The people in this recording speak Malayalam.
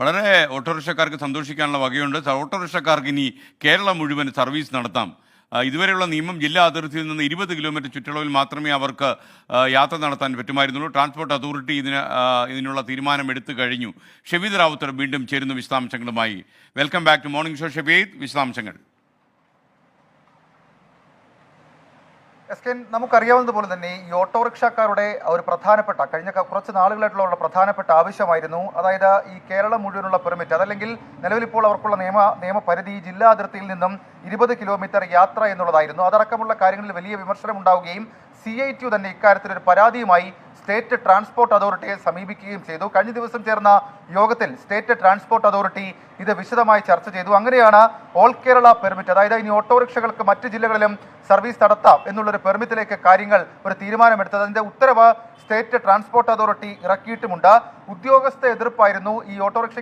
വളരെ ഓട്ടോറിക്ഷക്കാർക്ക് സന്തോഷിക്കാനുള്ള വകയുണ്ട്. ഓട്ടോറിക്ഷക്കാർക്ക് ഇനി കേരളം മുഴുവൻ സർവീസ് നടത്താം. ഇതുവരെയുള്ള നിയമം ജില്ലാ അതിർത്തിയിൽ നിന്ന് 20 കിലോമീറ്റർ ചുറ്റളവിൽ മാത്രമേ അവർക്ക് യാത്ര നടത്താൻ പറ്റുമായിരുന്നുള്ളൂ. ട്രാൻസ്പോർട്ട് അതോറിറ്റി ഇതിനുള്ള തീരുമാനം എടുത്തു കഴിഞ്ഞു. ഷെഫീദ് റാവുത്തർ വീണ്ടും ചേരുന്നു വിശദാംശങ്ങളുമായി. Welcome back to morning show Shefeed, വിശദാംശങ്ങൾ. നമുക്കറിയാവുന്നതുപോലെ തന്നെ ഈ ഓട്ടോറിക്ഷക്കാരുടെ ഒരു പ്രധാനപ്പെട്ട കഴിഞ്ഞ കുറച്ച് നാളുകളായിട്ടുള്ള പ്രധാനപ്പെട്ട ആവശ്യമായിരുന്നു, അതായത് ഈ കേരളം മുഴുവനുള്ള പെർമിറ്റ്, അതല്ലെങ്കിൽ നിലവിലിപ്പോൾ അവർക്കുള്ള നിയമപരിധി ജില്ലാ അതിർത്തിയിൽ നിന്നും 20 കിലോമീറ്റർ യാത്ര എന്നുള്ളതായിരുന്നു. അതടക്കമുള്ള കാര്യങ്ങളിൽ വലിയ വിമർശനം ഉണ്ടാവുകയും CITU തന്നെ ഇക്കാര്യത്തിൽ ഒരു പരാതിയുമായി സ്റ്റേറ്റ് ട്രാൻസ്പോർട്ട് അതോറിറ്റിയെ സമീപിക്കുകയും ചെയ്തു. കഴിഞ്ഞ ദിവസം ചേർന്ന യോഗത്തിൽ സ്റ്റേറ്റ് ട്രാൻസ്പോർട്ട് അതോറിറ്റി ഇത് വിശദമായി ചർച്ച ചെയ്തു. അങ്ങനെയാണ് ഓൾ കേരള പെർമിറ്റ്, അതായത് ഇനി ഓട്ടോറിക്ഷകൾക്ക് മറ്റ് ജില്ലകളിലും സർവീസ് നടത്താം എന്നുള്ളൊരു പെർമിറ്റിലേക്ക് കാര്യങ്ങൾ ഒരു തീരുമാനമെടുത്തത്. അതിന്റെ ഉത്തരവ് സ്റ്റേറ്റ് ട്രാൻസ്പോർട്ട് അതോറിറ്റി ഇറക്കിയിട്ടുമുണ്ട്. ഉദ്യോഗസ്ഥ എതിർപ്പായിരുന്നു ഈ ഓട്ടോറിക്ഷ